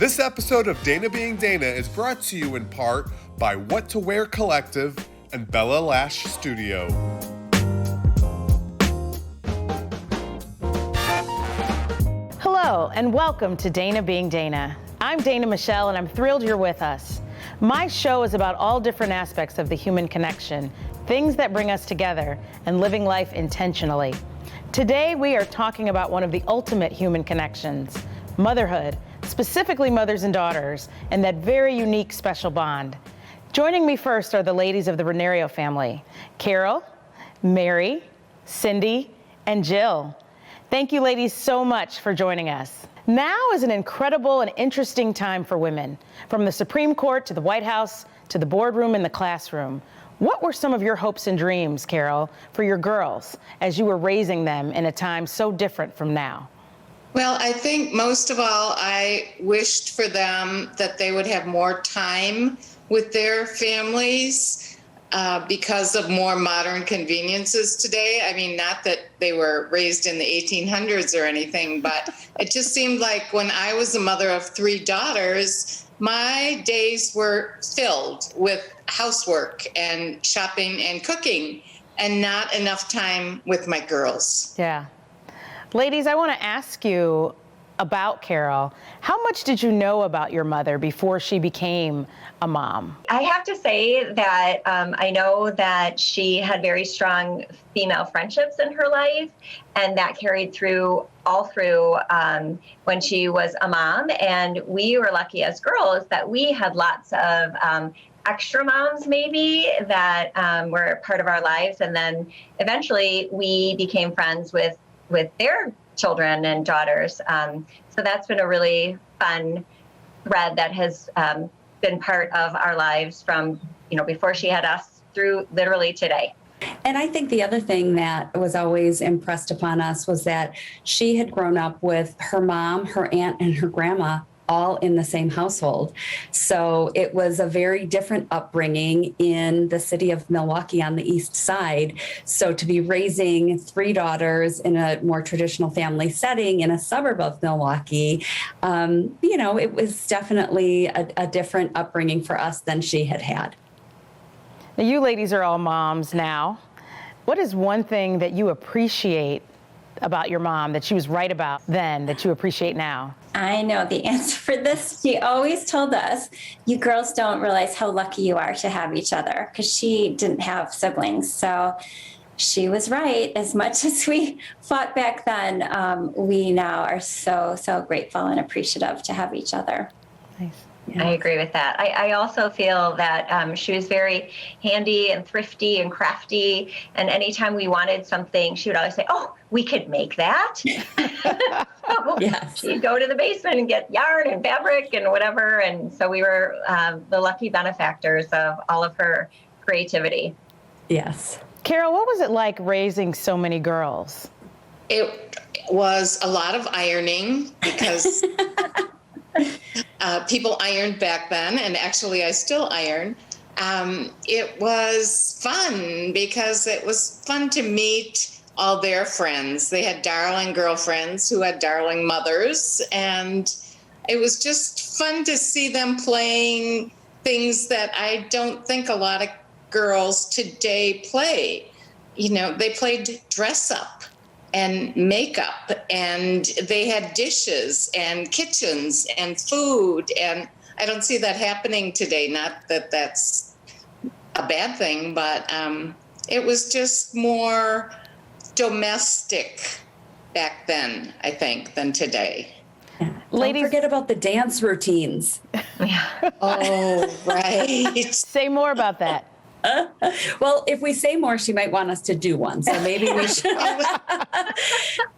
This episode of Dana Being Dana is brought to you in part by What to Wear Collective and Bella Lash Studio. Hello, and welcome to Dana Being Dana. I'm Dana Michelle, and I'm thrilled you're with us. My show is about all different aspects of the human connection, things that bring us together, and living life intentionally. Today, we are talking about one of the ultimate human connections, motherhood, specifically mothers and daughters, and that very unique special bond. Joining me first are the ladies of the Reinerio family, Carol, Mary, Cindy, and Jill. Thank you, ladies, so much for joining us. Now is an incredible and interesting time for women, from the Supreme Court to the White House to the boardroom and the classroom. What were some of your hopes and dreams, Carol, for your girls as you were raising them in a time so different from now? Well, I think most of all, I wished for them that they would have more time with their families because of more modern conveniences today. I mean, not that they were raised in the 1800s or anything, but it just seemed like when I was a mother of three daughters, my days were filled with housework and shopping and cooking and not enough time with my girls. Yeah. Ladies, I want to ask you about Carol. How much did you know about your mother before she became a mom? I have to say that I know that she had very strong female friendships in her life, and that carried all through when she was a mom. And we were lucky as girls that we had lots of extra moms maybe that were part of our lives. And then eventually we became friends with their children and daughters. So that's been a really fun thread that has been part of our lives from, before she had us through literally today. And I think the other thing that was always impressed upon us was that she had grown up with her mom, her aunt, and her grandma all in the same household. So it was a very different upbringing in the city of Milwaukee on the east side. So to be raising three daughters in a more traditional family setting in a suburb of Milwaukee, it was definitely a different upbringing for us than she had had. Now, you ladies are all moms now. What is one thing that you appreciate about your mom that she was right about then that you appreciate now? I know the answer for this. She always told us, you girls don't realize how lucky you are to have each other, because she didn't have siblings. So she was right. As much as we fought back then, we now are so, so grateful and appreciative to have each other. Nice. Yeah. I agree with that. I also feel that she was very handy and thrifty and crafty. And anytime we wanted something, she would always say, oh, we could make that. So yes. She'd go to the basement and get yarn and fabric and whatever. And so we were the lucky benefactors of all of her creativity. Yes. Carol, what was it like raising so many girls? It was a lot of ironing because people ironed back then, and actually I still iron. It was fun because it was fun to meet all their friends. They had darling girlfriends who had darling mothers, and it was just fun to see them playing things that I don't think a lot of girls today play. They played dress up and makeup, and they had dishes and kitchens and food, and I don't see that happening today. Not that that's a bad thing, but it was just more domestic back then, I think, than today. Ladies, don't forget about the dance routines. Yeah. Oh, right. Say more about that. Well, if we say more, she might want us to do one. So maybe we should.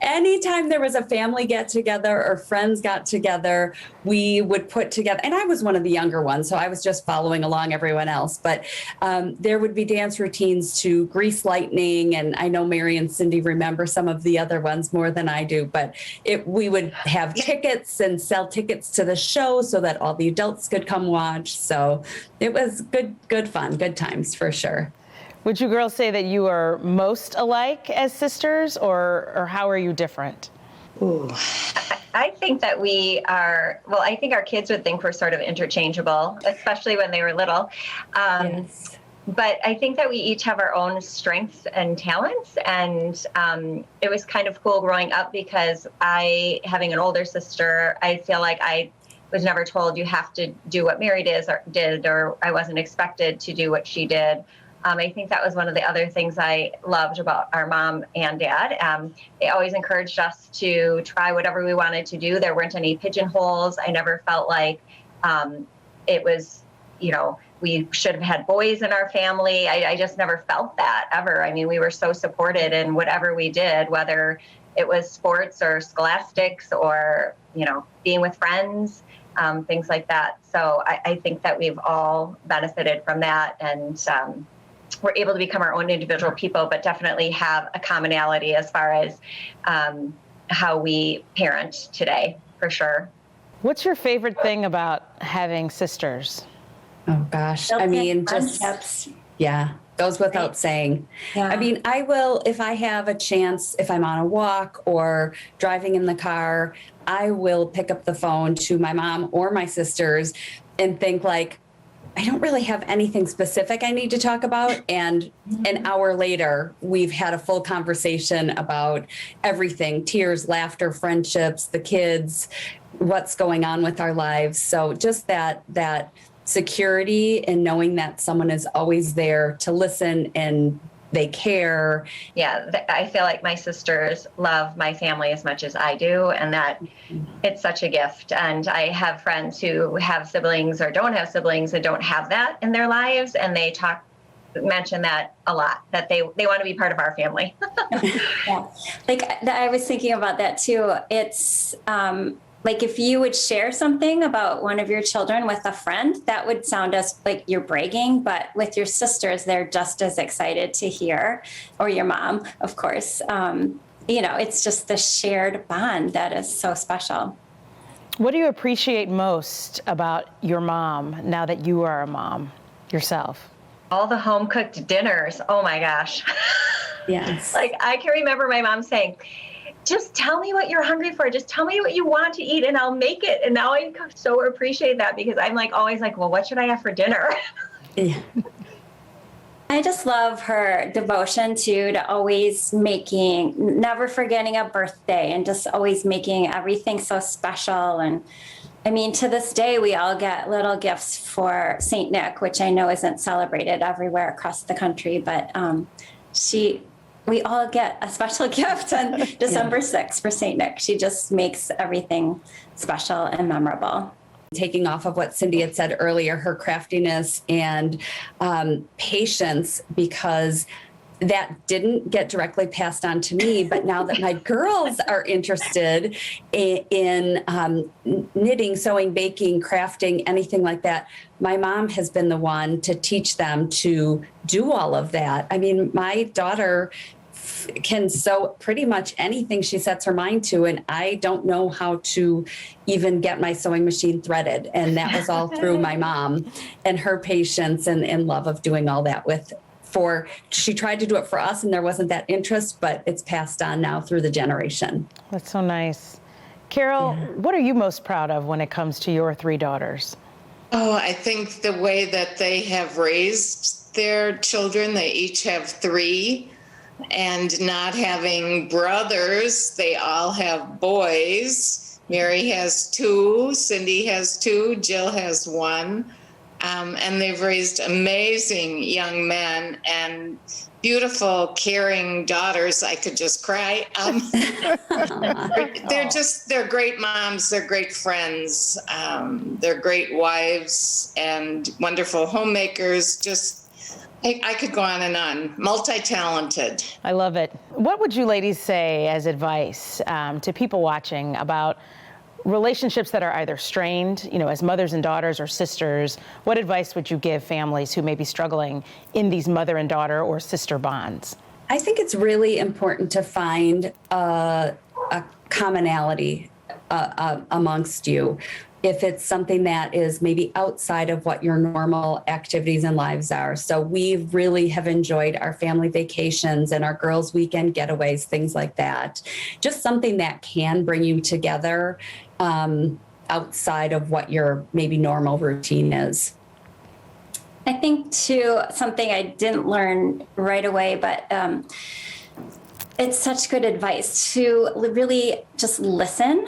Anytime there was a family get together or friends got together, we would put together, and I was one of the younger ones, so I was just following along everyone else. But there would be dance routines to Grease Lightning. And I know Mary and Cindy remember some of the other ones more than I do. But we would have tickets and sell tickets to the show so that all the adults could come watch. So it was good fun, good times for sure. Would you girls say that you are most alike as sisters, or how are you different? Ooh. I think that I think our kids would think we're sort of interchangeable, especially when they were little. Yes. But I think that we each have our own strengths and talents. And it was kind of cool growing up because having an older sister, I feel like I was never told you have to do what Mary did, or I wasn't expected to do what she did. I think that was one of the other things I loved about our mom and dad. They always encouraged us to try whatever we wanted to do. There weren't any pigeonholes. I never felt like it was, we should have had boys in our family. I just never felt that ever. I mean, we were so supported in whatever we did, whether it was sports or scholastics or, being with friends, things like that. So I think that we've all benefited from that. And we're able to become our own individual people, but definitely have a commonality as far as how we parent today, for sure. What's your favorite thing about having sisters? Oh gosh. Friendships. Goes without saying. Yeah. I mean, I will, if I have a chance, if I'm on a walk or driving in the car, I will pick up the phone to my mom or my sisters and think like, I don't really have anything specific I need to talk about. And an hour later, we've had a full conversation about everything: tears, laughter, friendships, the kids, what's going on with our lives. So just that security and knowing that someone is always there to listen and they care. Yeah, I feel like my sisters love my family as much as I do, and that it's such a gift. And I have friends who have siblings or don't have siblings and don't have that in their lives, and they mention that a lot, that they want to be part of our family. Yeah. Like I was thinking about that too. It's like if you would share something about one of your children with a friend, that would sound as like you're bragging, but with your sisters, they're just as excited to hear, or your mom, of course. It's just the shared bond that is so special. What do you appreciate most about your mom now that you are a mom yourself? All the home cooked dinners. Oh my gosh. Yes. Like I can remember my mom saying, just tell me what you're hungry for. Just tell me what you want to eat and I'll make it. And now I so appreciate that because I'm like always like, well, what should I have for dinner? Yeah. I just love her devotion to always never forgetting a birthday and just always making everything so special. And I mean, to this day, we all get little gifts for St. Nick, which I know isn't celebrated everywhere across the country, but we all get a special gift on December 6th for St. Nick. She just makes everything special and memorable. Taking off of what Cindy had said earlier, her craftiness and patience, because that didn't get directly passed on to me. But now that my girls are interested in knitting, sewing, baking, crafting, anything like that, my mom has been the one to teach them to do all of that. I mean, my daughter can sew pretty much anything she sets her mind to, and I don't know how to even get my sewing machine threaded. And that was all through my mom and her patience and love of doing all that she tried to do it for us and there wasn't that interest, but it's passed on now through the generation. That's so nice. Carol, What are you most proud of when it comes to your three daughters? Oh, I think the way that they have raised their children. They each have three, and not having brothers, they all have boys. Mary has two, Cindy has two, Jill has one. And they've raised amazing young men and beautiful, caring daughters. I could just cry. They're great moms. They're great friends. They're great wives and wonderful homemakers. I could go on and on. Multi-talented. I love it. What would you ladies say as advice to people watching about relationships that are either strained, as mothers and daughters or sisters? What advice would you give families who may be struggling in these mother and daughter or sister bonds? I think it's really important to find a commonality amongst you. if it's something that is maybe outside of what your normal activities and lives are. So we really have enjoyed our family vacations and our girls' weekend getaways, things like that. Just something that can bring you together outside of what your maybe normal routine is. I think too, something I didn't learn right away, but it's such good advice to really just listen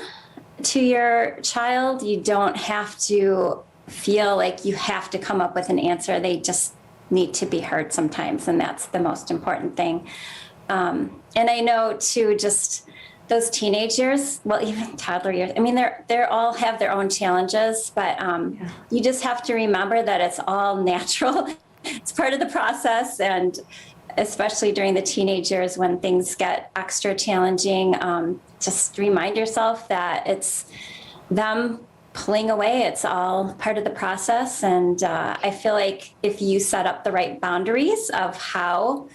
to your child. You don't have to feel like you have to come up with an answer. They just need to be heard sometimes, and that's the most important thing. And I know too, just those teenage years, well, even toddler years, I mean, they're all have their own challenges, but you just have to remember that it's all natural. It's part of the process, and especially during the teenage years when things get extra challenging, just remind yourself that it's them pulling away. It's all part of the process. And I feel like if you set up the right boundaries of how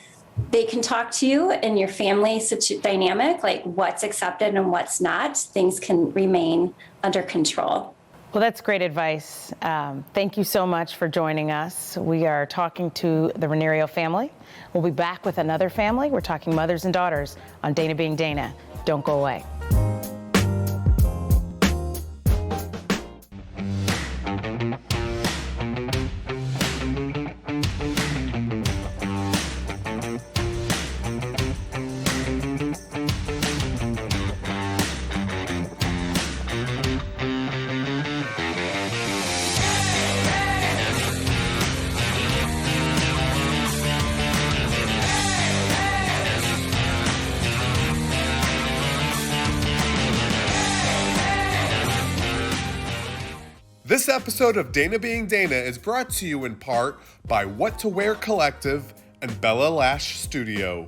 they can talk to you and your family dynamic, like what's accepted and what's not, things can remain under control. Well, that's great advice. Thank you so much for joining us. We are talking to the Reinerio family. We'll be back with another family. We're talking mothers and daughters on Dana Being Dana. Don't go away. This episode of Dana Being Dana is brought to you in part by What to Wear Collective and Bella Lash Studio.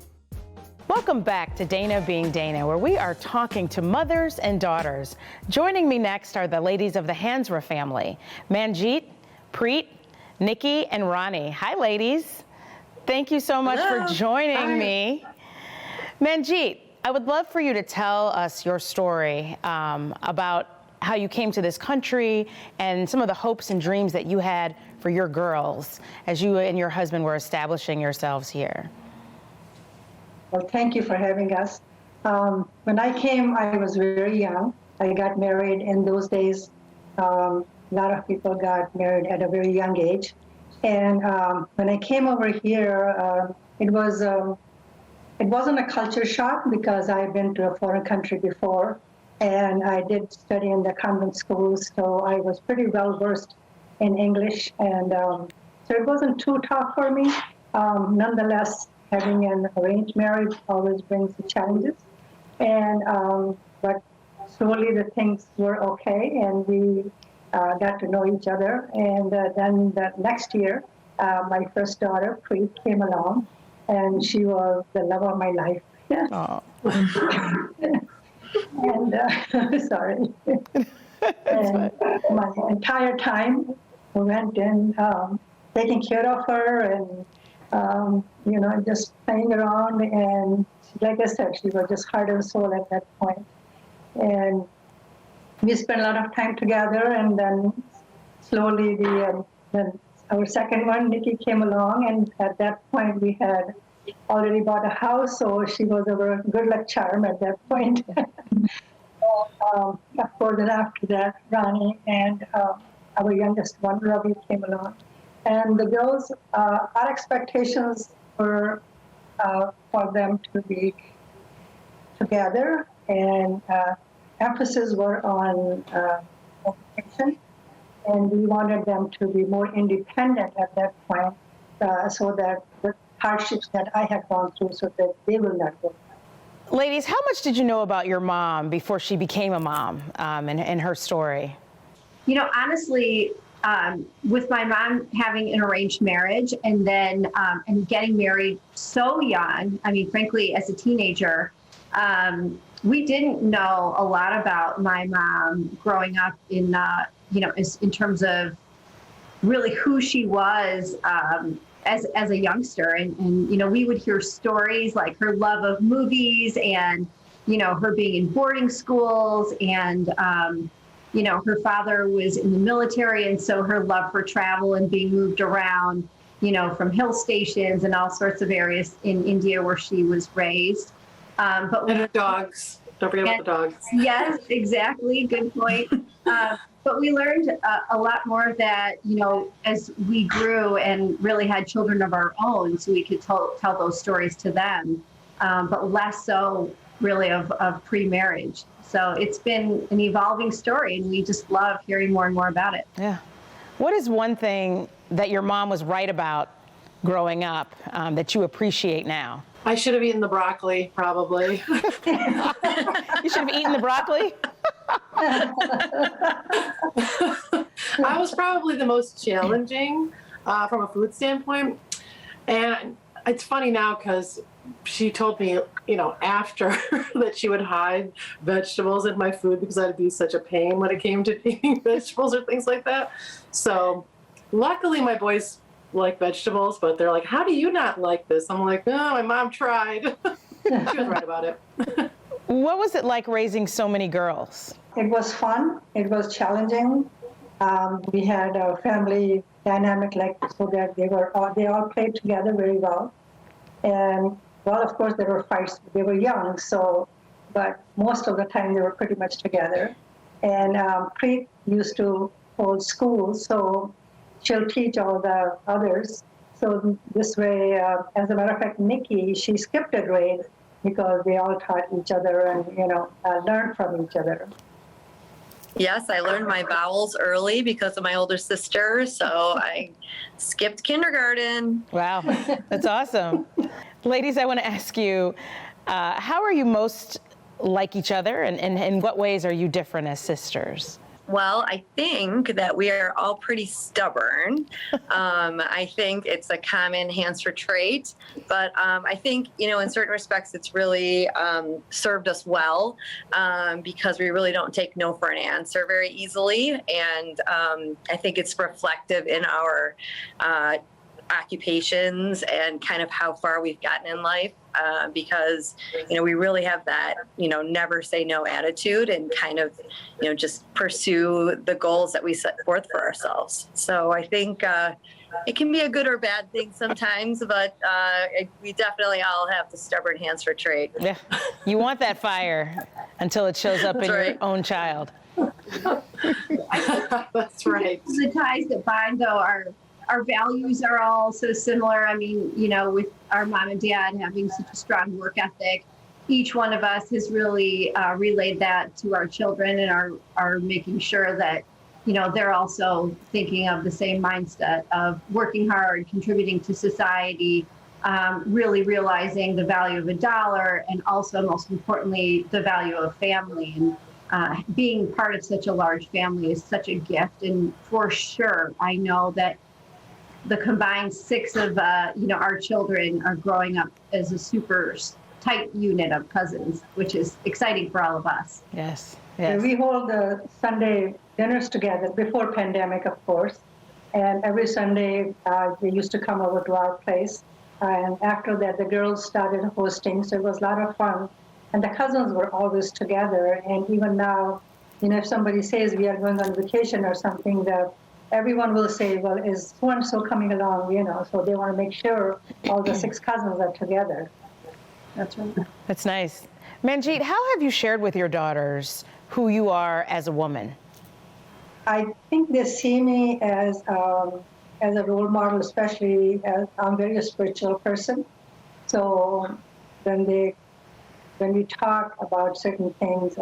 Welcome back to Dana Being Dana, where we are talking to mothers and daughters. Joining me next are the ladies of the Hansra family, Manjeet, Preet, Nikki, and Ronnie. Hi, ladies. Thank you so much for joining me. Manjeet, I would love for you to tell us your story about how you came to this country and some of the hopes and dreams that you had for your girls as you and your husband were establishing yourselves here. Well, thank you for having us. When I came, I was very young. I got married in those days. A lot of people got married at a very young age. And when I came over here, it wasn't a culture shock because I had been to a foreign country before. And I did study in the convent schools, so I was pretty well versed in English. And so it wasn't too tough for me. Nonetheless, having an arranged marriage always brings the challenges. And but slowly the things were okay, and we got to know each other. And then the next year, my first daughter, Preet, came along, and she was the love of my life. Oh. And sorry. And my entire time went in taking care of her and, just playing around. And like I said, she was just heart and soul at that point. And we spent a lot of time together. And then slowly then our second one, Nikki, came along. And at that point, we had already bought a house, so she was our good luck charm at that point. Of course, then after that, Ronnie and our youngest one, Ravi, came along. And the girls, our expectations were for them to be together, and emphasis were on education. And we wanted them to be more independent at that point, so that the hardships that I had gone through, so that they will not go. Ladies, how much did you know about your mom before she became a mom and her story? You know, honestly, with my mom having an arranged marriage and then and getting married so young, I mean, frankly, as a teenager, we didn't know a lot about my mom growing up in, in terms of really who she was as a youngster. And, we would hear stories like her love of movies and, her being in boarding schools and, her father was in the military, and so her love for travel and being moved around, from hill stations and all sorts of areas in India where she was raised. But and her dogs. Don't forget about the dogs. Yes, exactly. Good point. But we learned a lot more that, as we grew and really had children of our own, so we could tell those stories to them, but less so really of pre-marriage. So it's been an evolving story, and we just love hearing more and more about it. Yeah. What is one thing that your mom was right about growing up that you appreciate now? I should have eaten the broccoli, probably. You should have eaten the broccoli? I was probably the most challenging from a food standpoint. And it's funny now because she told me, after that she would hide vegetables in my food because I'd be such a pain when it came to eating vegetables or things like that. So luckily my boys like vegetables, but they're like, how do you not like this? I'm like, oh, my mom tried. She was right about it. What was it like raising so many girls? It was fun. It was challenging. We had a family dynamic so that they all played together very well. And well, of course, there were fights. They were young, but most of the time they were pretty much together. And Preet used to hold school, so she'll teach all the others. So this way, as a matter of fact, Nikki, she skipped a grade because they all taught each other and, learned from each other. Yes, I learned my vowels early because of my older sister, so I skipped kindergarten. Wow, that's awesome. Ladies, I want to ask you, how are you most like each other, and in what ways are you different as sisters? Well, I think that we are all pretty stubborn. I think it's a common Hansford trait, but I think, in certain respects, it's really served us well because we really don't take no for an answer very easily. And I think it's reflective in our occupations and kind of how far we've gotten in life because, we really have that, never say no attitude and kind of, just pursue the goals that we set forth for ourselves. So I think it can be a good or bad thing sometimes, but we definitely all have the stubborn Hansford trait. Yeah, you want that fire until it shows up in your own child. That's right. The ties that bind, though, our values are all so similar. I mean, with our mom and dad having such a strong work ethic, each one of us has really relayed that to our children and are making sure that, they're also thinking of the same mindset of working hard, contributing to society, really realizing the value of $1 and also, most importantly, the value of family. And being part of such a large family is such a gift. And for sure, I know that the combined 6 of our children are growing up as a super tight unit of cousins, which is exciting for all of us. Yes. We hold the Sunday dinners together before pandemic, of course, and every Sunday they used to come over to our place, and after that the girls started hosting, so it was a lot of fun, and the cousins were always together. And even now, if somebody says we are going on vacation or something, that everyone will say, well, is so-and-so coming along, so they want to make sure all the 6 cousins are together. That's right. That's nice. Manjeet, how have you shared with your daughters who you are as a woman? I think they see me as a role model, especially as I'm a very spiritual person. So when we talk about certain things,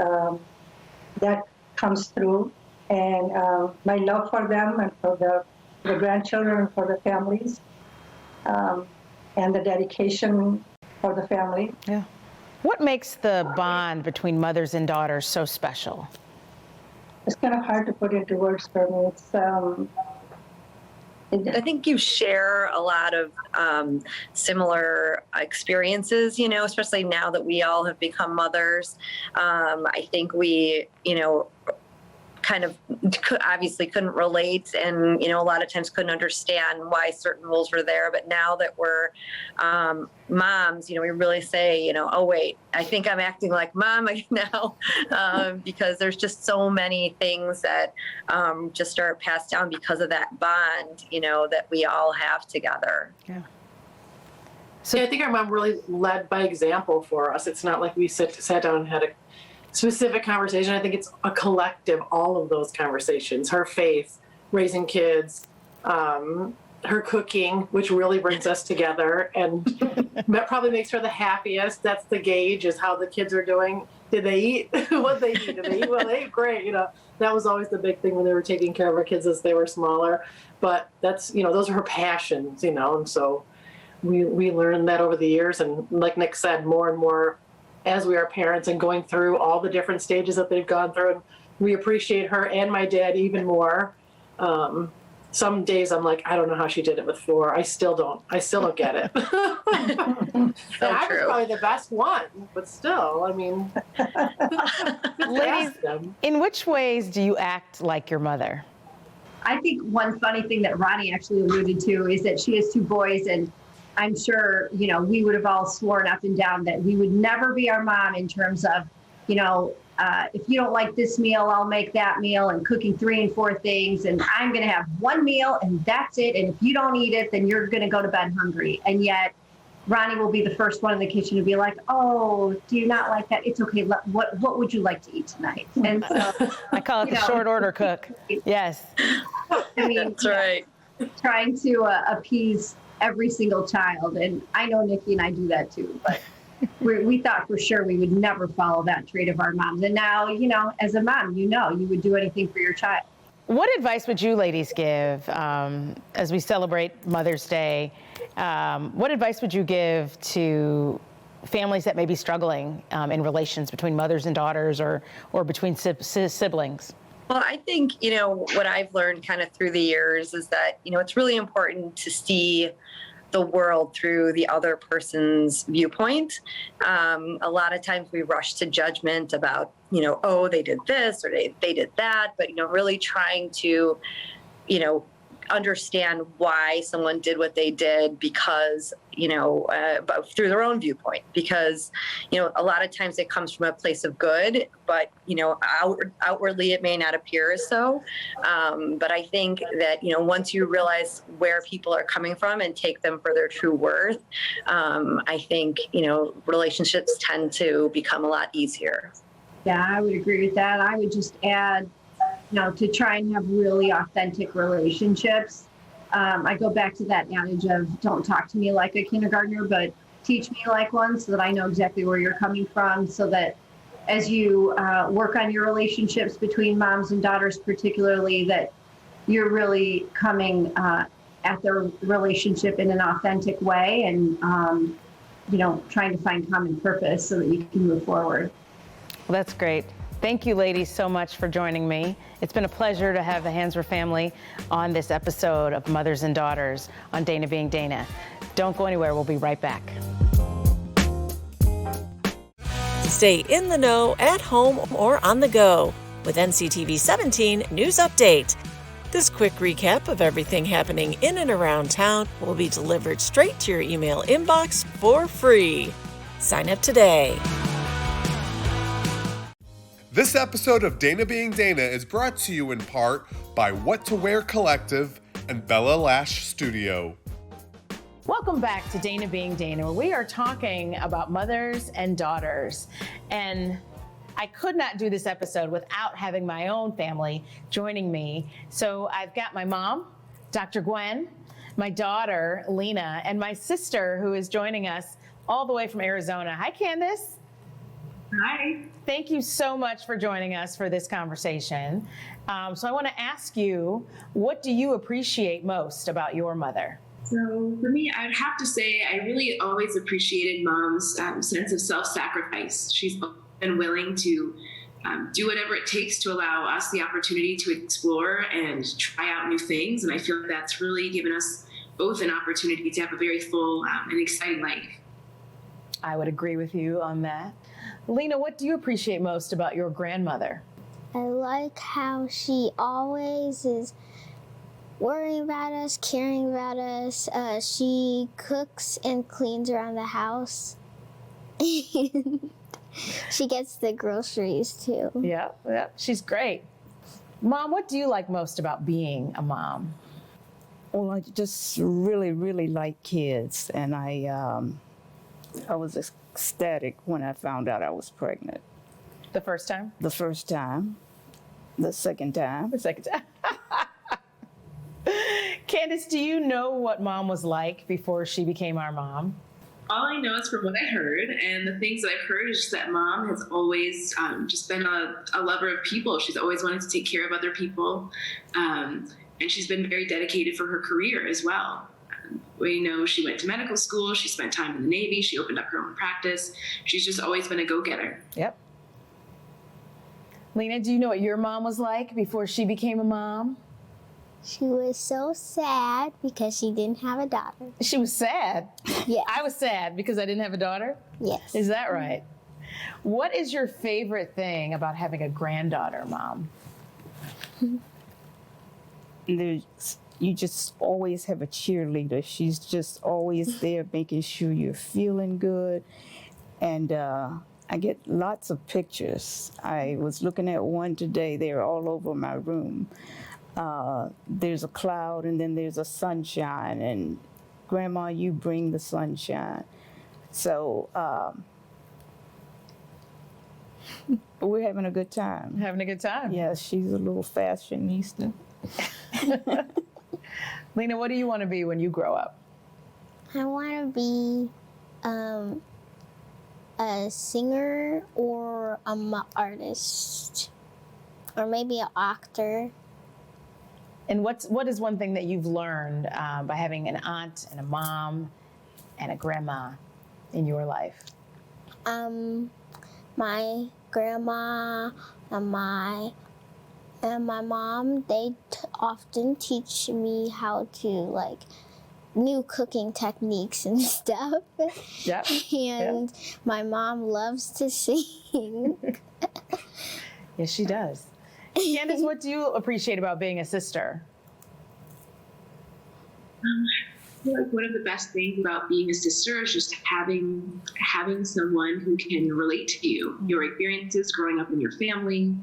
that comes through. And my love for them and for the grandchildren and for the families, and the dedication for the family. Yeah. What makes the bond between mothers and daughters so special? It's kind of hard to put into words for me. I think you share a lot of similar experiences, especially now that we all have become mothers. I think we, kind of obviously couldn't relate, and a lot of times couldn't understand why certain rules were there. But now that we're moms, we really say, oh wait, I think I'm acting like mom now, because there's just so many things that just are passed down because of that bond, that we all have together. Yeah. So I think our mom really led by example for us. It's not like we sat down and had a specific conversation. I think it's a collective, all of those conversations, her faith, raising kids, her cooking, which really brings us together, and that probably makes her the happiest. That's the gauge, is how the kids are doing. Did they eat? What they eat? Did they eat? Well, they ate great. That was always the big thing when they were taking care of our kids as they were smaller. But that's, those are her passions, and so we learned that over the years. And like Nick said, more and more as we are parents and going through all the different stages that they've gone through, and we appreciate her and my dad even more. Some days I'm like, I don't know how she did it with 4. I still don't get it. So I was true. probably the best one, but still, I mean, Ladies, in which ways do you act like your mother? I think one funny thing that Ronnie actually alluded to is that she has 2 boys, and I'm sure, we would have all sworn up and down that we would never be our mom in terms of, if you don't like this meal, I'll make that meal, and cooking 3 and 4 things, and I'm going to have 1 meal and that's it. And if you don't eat it, then you're going to go to bed hungry. And yet Ronnie will be the first one in the kitchen to be like, oh, do you not like that? It's okay. What would you like to eat tonight? And so I call it the short order cook. Yes. I mean, That's right. Trying to appease every single child. And I know Nikki and I do that too, but we thought for sure we would never follow that trait of our moms. And now, as a mom, you would do anything for your child. What advice would you ladies give as we celebrate Mother's Day? What advice would you give to families that may be struggling in relations between mothers and daughters or between siblings? Well, I think, what I've learned kind of through the years is that, it's really important to see the world through the other person's viewpoint. A lot of times we rush to judgment about, oh, they did this or they did that, but, really trying to, understand why someone did what they did because, through their own viewpoint, because, a lot of times it comes from a place of good, but, outwardly it may not appear as so. But I think that, once you realize where people are coming from and take them for their true worth, I think, relationships tend to become a lot easier. Yeah, I would agree with that. I would just add, to try and have really authentic relationships. I go back to that adage of don't talk to me like a kindergartner, but teach me like one, so that I know exactly where you're coming from, so that as you work on your relationships between moms and daughters particularly, that you're really coming at their relationship in an authentic way and, trying to find common purpose so that you can move forward. Well, that's great. Thank you, ladies, so much for joining me. It's been a pleasure to have the Hanswer family on this episode of Mothers and Daughters on Dana Being Dana. Don't go anywhere. We'll be right back. Stay in the know at home or on the go with Nctv 17 News Update. This quick recap of everything happening in and around town will be delivered straight to your email inbox for free. Sign up today. This episode of Dana Being Dana is brought to you in part by What to Wear Collective and Bella Lash Studio. Welcome back to Dana Being Dana, where we are talking about mothers and daughters. And I could not do this episode without having my own family joining me. So I've got my mom, Dr. Gwen, my daughter, Lena, and my sister, who is joining us all the way from Arizona. Hi, Candace. Hi. Thank you so much for joining us for this conversation. So I want to ask you, what do you appreciate most about your mother? So for me, I'd have to say I really always appreciated Mom's sense of self-sacrifice. She's been willing to do whatever it takes to allow us the opportunity to explore and try out new things. And I feel that's really given us both an opportunity to have a very full and exciting life. I would agree with you on that. Lena, what do you appreciate most about your grandmother? I like how she always is worrying about us, caring about us. She cooks and cleans around the house. She gets the groceries too. Yeah, she's great. Mom, what do you like most about being a mom? Well, I just really, really like kids, and I was ecstatic when I found out I was pregnant. The first time? The first time. The second time. The second time. Candace, do you know what Mom was like before she became our mom? All I know is from what I heard, and the things that I've heard is just that Mom has always just been a lover of people. She's always wanted to take care of other people, and she's been very dedicated for her career as well. We know she went to medical school, she spent time in the Navy, she opened up her own practice. She's just always been a go-getter. Yep. Lena, do you know what your mom was like before she became a mom? She was so sad because she didn't have a daughter. She was sad? Yeah. I was sad because I didn't have a daughter? Yes. Is that right? What is your favorite thing about having a granddaughter, Mom? You just always have a cheerleader. She's just always there making sure you're feeling good. And I get lots of pictures. I was looking at one today. They're all over my room. There's a cloud and then there's a sunshine, and Grandma, you bring the sunshine. So we're having a good time. Having a good time? Yeah, she's a little fashionista. Lena, what do you want to be when you grow up? I want to be a singer or an artist, or maybe an actor. And what is one thing that you've learned by having an aunt and a mom and a grandma in your life? My grandma and my mom, they often teach me how to new cooking techniques and stuff. Yep. And my mom loves to sing. Yes, she does. Candace, what do you appreciate about being a sister? I feel like one of the best things about being a sister is just having someone who can relate to you, your experiences growing up in your family,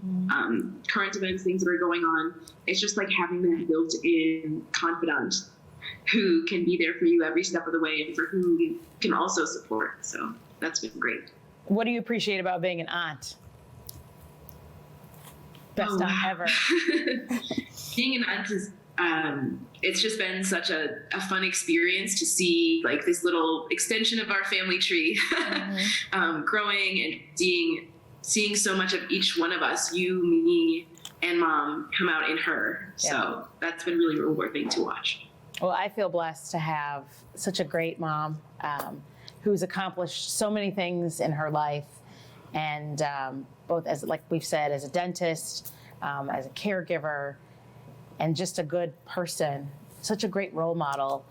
current events, things that are going on. It's just like having that built-in confidant who can be there for you every step of the way and for whom you can also support. So that's been great. What do you appreciate about being an aunt? Best aunt ever. Being an aunt is, it's just been such a fun experience to see this little extension of our family tree growing and seeing so much of each one of us, you, me, and Mom, come out in her. Yeah. So that's been really rewarding to watch. Well, I feel blessed to have such a great mom who's accomplished so many things in her life, and both as, like we've said, as a dentist, as a caregiver, and just a good person. Such a great role model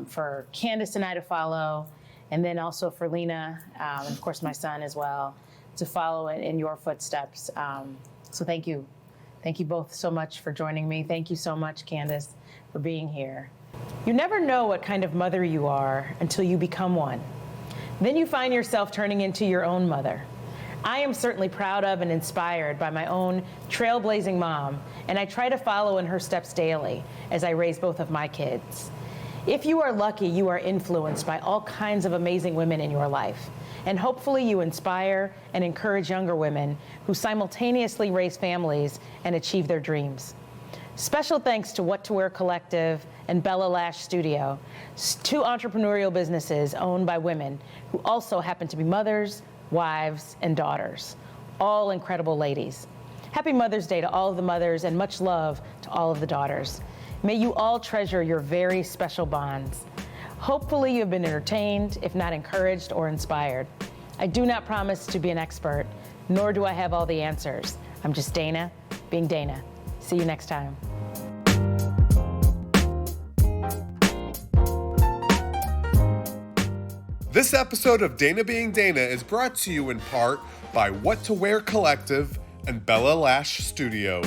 for Candace and I to follow, and then also for Lena, and of course my son as well, to follow in your footsteps. So thank you. Thank you both so much for joining me. Thank you so much, Candace, for being here. You never know what kind of mother you are until you become one. Then you find yourself turning into your own mother. I am certainly proud of and inspired by my own trailblazing mom, and I try to follow in her steps daily as I raise both of my kids. If you are lucky, you are influenced by all kinds of amazing women in your life, and hopefully you inspire and encourage younger women who simultaneously raise families and achieve their dreams. Special thanks to What to Wear Collective and Bella Lash Studio, two entrepreneurial businesses owned by women who also happen to be mothers, wives, and daughters. All incredible ladies. Happy Mother's Day to all of the mothers, and much love to all of the daughters. May you all treasure your very special bonds. Hopefully you have been entertained, if not encouraged or inspired. I do not promise to be an expert, nor do I have all the answers. I'm just Dana, being Dana. See you next time. This episode of Dana Being Dana is brought to you in part by What to Wear Collective and Bella Lash Studio.